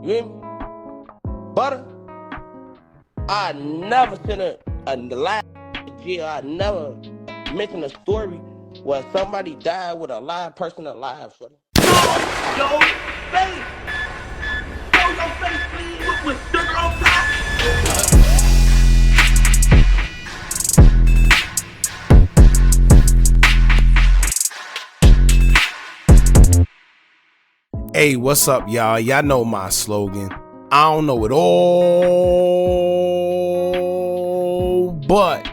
You hear me? Butter, I never seen a live jail. I never mentioned a story where somebody died with a live person alive. For them. Yo, face! Show your face, please, with sugar on top! Hey, what's up, y'all? Y'all know my slogan. I don't know it all, but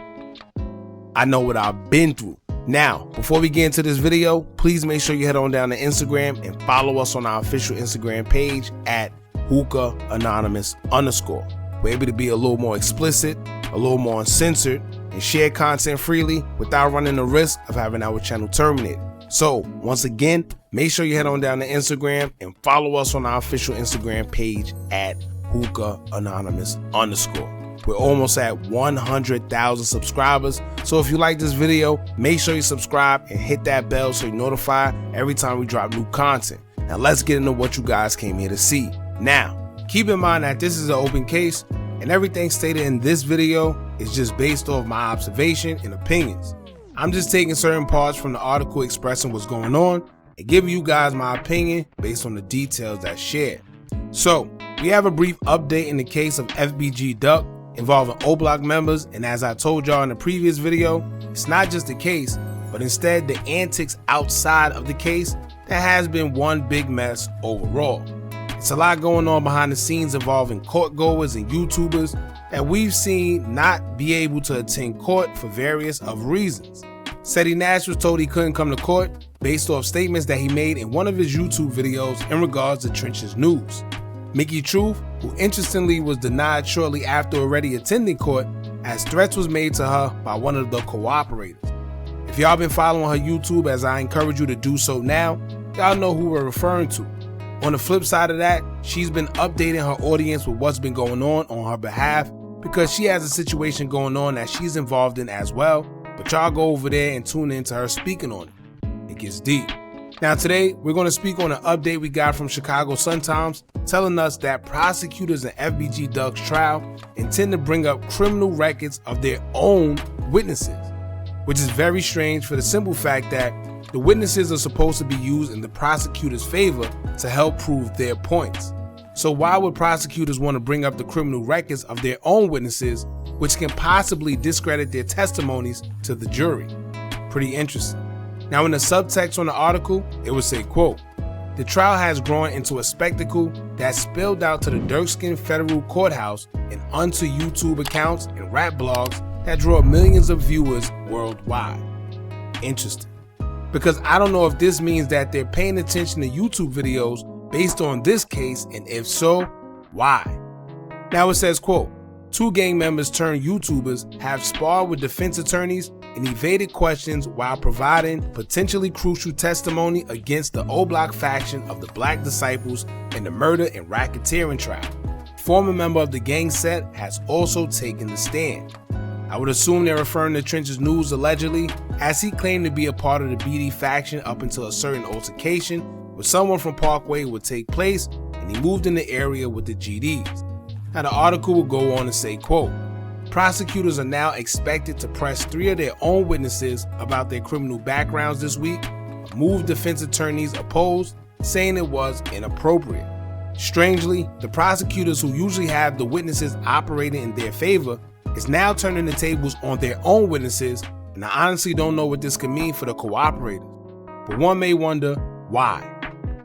I know what I've been through. Now, before we get into this video, please make sure you head on down to Instagram and follow us on our official Instagram page at Hookah Anonymous _. We're able to be a little more explicit, a little more uncensored, and share content freely without running the risk of having our channel terminated. So, once again, make sure you head on down to Instagram and follow us on our official Instagram page at Hookah Anonymous _. We're almost at 100,000 subscribers, so if you like this video, make sure you subscribe and hit that bell so you're notified every time we drop new content. Now let's get into what you guys came here to see. Now, keep in mind that this is an open case, and everything stated in this video is just based off my observation and opinions. I'm just taking certain parts from the article expressing what's going on and giving you guys my opinion based on the details that's shared. So, we have a brief update in the case of FBG Duck involving O Block members, and as I told y'all in the previous video, it's not just the case, but instead the antics outside of the case that has been one big mess overall. It's a lot going on behind the scenes involving court goers and YouTubers that we've seen not be able to attend court for various of reasons. Seti Nash was told he couldn't come to court based off statements that he made in one of his YouTube videos in regards to Trench's news. Mickey Truth, who interestingly was denied shortly after already attending court as threats was made to her by one of the cooperators. If y'all been following her YouTube, as I encourage you to do so now, y'all know who we're referring to. On the flip side of that, she's been updating her audience with what's been going on her behalf because she has a situation going on that she's involved in as well, but y'all go over there and tune in to her speaking on it. It gets deep. Now today, we're going to speak on an update we got from Chicago Sun-Times telling us that prosecutors in FBG Duck's trial intend to bring up criminal records of their own witnesses, which is very strange for the simple fact that the witnesses are supposed to be used in the prosecutor's favor to help prove their points. So why would prosecutors want to bring up the criminal records of their own witnesses, which can possibly discredit their testimonies to the jury? Pretty interesting. Now in the subtext on the article, it would say, quote, "The trial has grown into a spectacle that spilled out to the Dirkskin Federal Courthouse and onto YouTube accounts and rap blogs that draw millions of viewers worldwide." Interesting. Because I don't know if this means that they're paying attention to YouTube videos based on this case, and if so, why? Now it says, quote, "Two gang members turned YouTubers have sparred with defense attorneys and evaded questions while providing potentially crucial testimony against the O Block faction of the Black Disciples in the murder and racketeering trial. Former member of the gang set has also taken the stand." I would assume they're referring to Trench's news allegedly, as he claimed to be a part of the BD faction up until a certain altercation where someone from Parkway would take place and he moved in the area with the GDs. Now the article will go on to say, quote, "Prosecutors are now expected to press 3 of their own witnesses about their criminal backgrounds this week. A move defense attorneys opposed, saying it was inappropriate. Strangely, the prosecutors who usually have the witnesses operating in their favor is now turning the tables on their own witnesses, and I honestly don't know what this could mean for the cooperators. But one may wonder, why?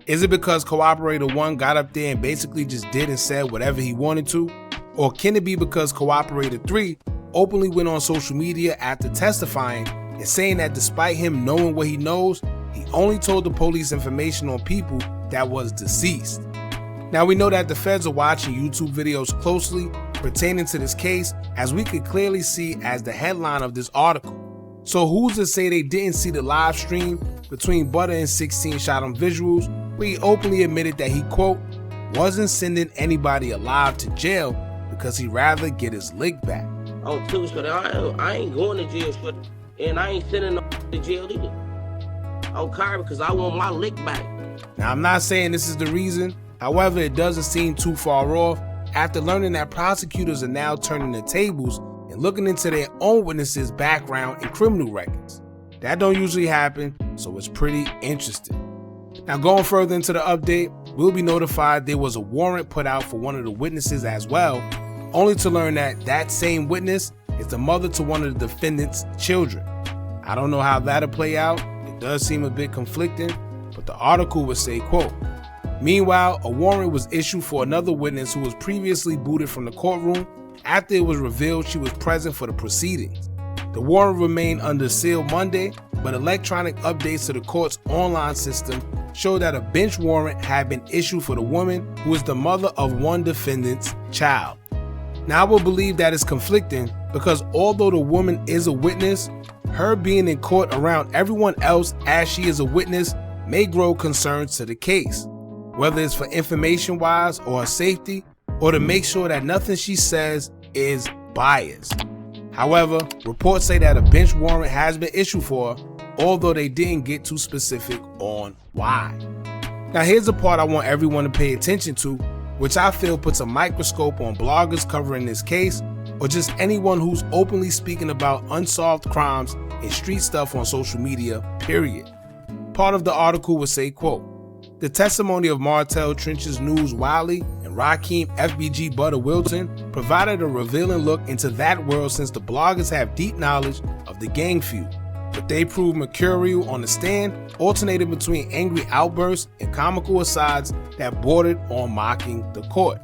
Is it because cooperator 1 got up there and basically just did and said whatever he wanted to? Or can it be because cooperator 3 openly went on social media after testifying and saying that despite him knowing what he knows, he only told the police information on people that was deceased? Now we know that the feds are watching YouTube videos closely pertaining to this case, as we could clearly see as the headline of this article. So who's to say they didn't see the live stream between Butter and 16 shot on visuals where he openly admitted that he, quote, "wasn't sending anybody alive to jail because he'd rather get his lick back." Oh, too, so I ain't going to jail for it, and I ain't sending no to jail either. Okay, because I want my lick back. Now I'm not saying this is the reason, However, it doesn't seem too far off after learning that prosecutors are now turning the tables and looking into their own witnesses' background and criminal records. That don't usually happen, so it's pretty interesting. Now, going further into the update, we'll be notified there was a warrant put out for one of the witnesses as well, only to learn that that same witness is the mother to one of the defendant's children. I don't know how that'll play out. It does seem a bit conflicting, but the article would say, quote, "Meanwhile, a warrant was issued for another witness who was previously booted from the courtroom after it was revealed she was present for the proceedings. The warrant remained under seal Monday, but electronic updates to the court's online system showed that a bench warrant had been issued for the woman who is the mother of one defendant's child." Now, I will believe that is conflicting because although the woman is a witness, her being in court around everyone else as she is a witness may grow concerns to the case, whether it's for information wise or her safety, or to make sure that nothing she says is biased. However, reports say that a bench warrant has been issued for her, although they didn't get too specific on why. Now, here's the part I want everyone to pay attention to, which I feel puts a microscope on bloggers covering this case, or just anyone who's openly speaking about unsolved crimes and street stuff on social media, period. Part of the article would say, quote, "The testimony of Martell Trenches News Wiley and Rakeem FBG Butter Wilton provided a revealing look into that world since the bloggers have deep knowledge of the gang feud. But they proved mercurial on the stand, alternating between angry outbursts and comical asides that bordered on mocking the court."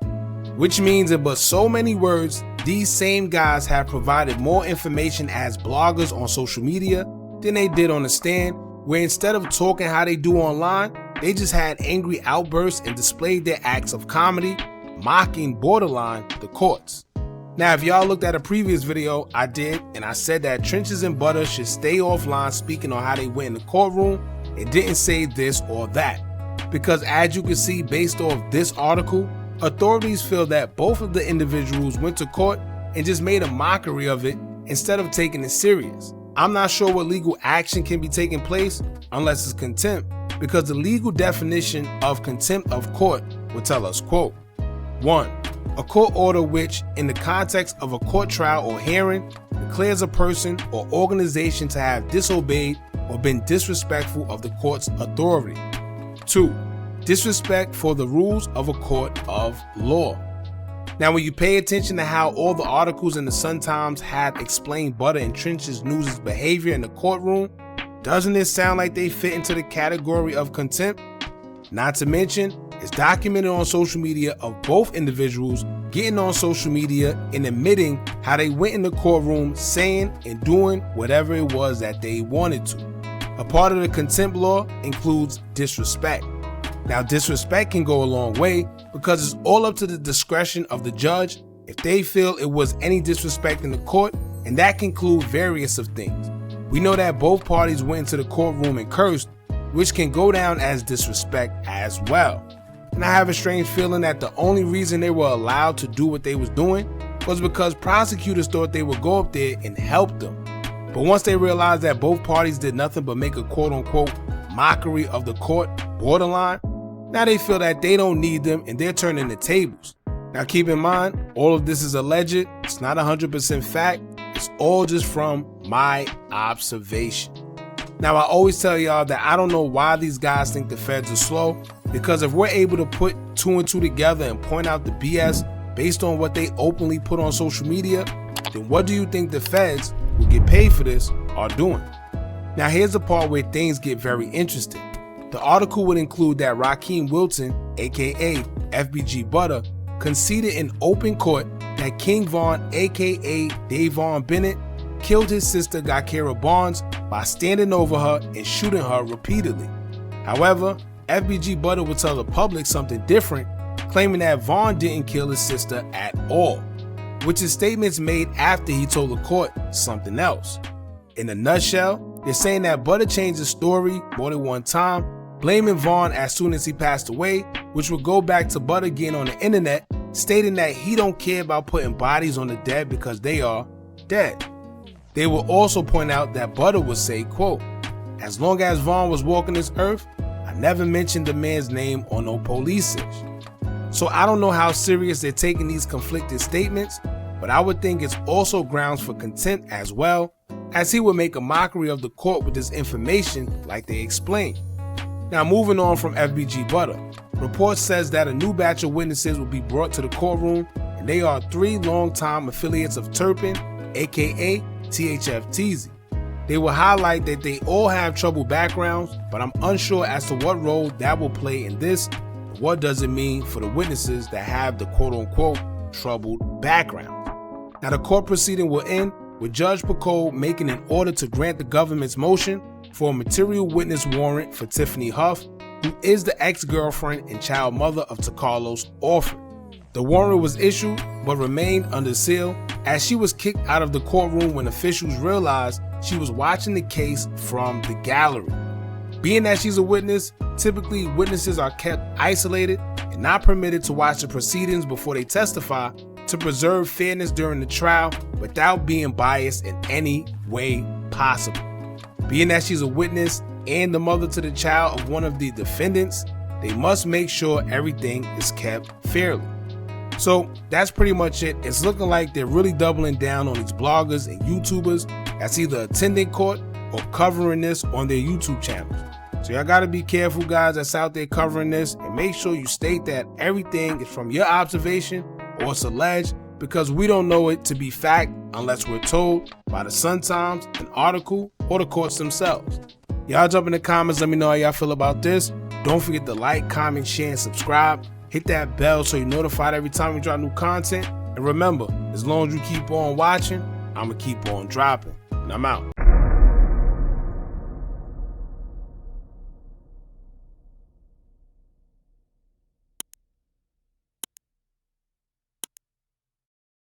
Which means in but so many words, these same guys have provided more information as bloggers on social media than they did on the stand, where instead of talking how they do online, they just had angry outbursts and displayed their acts of comedy, mocking borderline the courts. Now, if y'all looked at a previous video I did, and I said that Trenches and Butter should stay offline speaking on how they went in the courtroom, it didn't say this or that. Because as you can see based off this article, authorities feel that both of the individuals went to court and just made a mockery of it instead of taking it serious. I'm not sure what legal action can be taking place unless it's contempt, because the legal definition of contempt of court would tell us, quote, 1. A court order which, in the context of a court trial or hearing, declares a person or organization to have disobeyed or been disrespectful of the court's authority. 2. Disrespect for the rules of a court of law. Now, when you pay attention to how all the articles in the Sun-Times have explained Butter and Trenches News' behavior in the courtroom, doesn't it sound like they fit into the category of contempt? Not to mention, it's documented on social media of both individuals getting on social media and admitting how they went in the courtroom saying and doing whatever it was that they wanted to. A part of the contempt law includes disrespect. Now, disrespect can go a long way because it's all up to the discretion of the judge if they feel it was any disrespect in the court, and that can include various of things. We know that both parties went into the courtroom and cursed, which can go down as disrespect as well. And I have a strange feeling that the only reason they were allowed to do what they was doing was because prosecutors thought they would go up there and help them. But once they realized that both parties did nothing but make a quote-unquote mockery of the court borderline, now they feel that they don't need them and they're turning the tables. Now keep in mind, all of this is alleged, it's not 100% fact, it's all just from my observation. Now, I always tell y'all that I don't know why these guys think the feds are slow, because if we're able to put 2 and 2 together and point out the BS based on what they openly put on social media, then what do you think the feds, who get paid for this, are doing? Now, here's the part where things get very interesting. The article would include that Rakeem Wilton, aka FBG Butter, conceded in open court that King Vaughn, aka Davon Bennett, killed his sister Gakera Barnes by standing over her and shooting her repeatedly. However, FBG Butter would tell the public something different, claiming that Vaughn didn't kill his sister at all, which is statements made after he told the court something else. In a nutshell, they're saying that Butter changed the story more than one time, blaming Vaughn as soon as he passed away, which would go back to Butter getting on the internet, stating that he don't care about putting bodies on the dead because they are dead. They will also point out that Butter would say, quote, "As long as Vaughn was walking this earth, I never mentioned the man's name on no police search." So I don't know how serious they're taking these conflicted statements, but I would think it's also grounds for contempt as well, as he would make a mockery of the court with this information like they explained. Now moving on from FBG Butter, report says that a new batch of witnesses will be brought to the courtroom, and they are 3 longtime affiliates of Turpin, aka THF-TZ. They will highlight that they all have troubled backgrounds, but I'm unsure as to what role that will play in this, and what does it mean for the witnesses that have the quote-unquote troubled background. Now the court proceeding will end with Judge Picot making an order to grant the government's motion for a material witness warrant for Tiffany Huff, who is the ex-girlfriend and child mother of Carlos Orford. The warrant was issued but remained under seal as she was kicked out of the courtroom when officials realized she was watching the case from the gallery. Being that she's a witness, typically witnesses are kept isolated and not permitted to watch the proceedings before they testify to preserve fairness during the trial without being biased in any way possible. Being that she's a witness and the mother to the child of one of the defendants, they must make sure everything is kept fairly. So that's pretty much it. It's looking like they're really doubling down on these bloggers and YouTubers that's either attending court or covering this on their YouTube channels. So y'all gotta be careful, guys, that's out there covering this, and make sure you state that everything is from your observation or it's alleged, because we don't know it to be fact unless we're told by the Sun-Times, an article, or the courts themselves. Y'all jump in the comments, let me know how y'all feel about this. Don't forget to like, comment, share, and subscribe. Hit that bell so you're notified every time we drop new content. And remember, as long as you keep on watching, I'ma keep on dropping. And I'm out.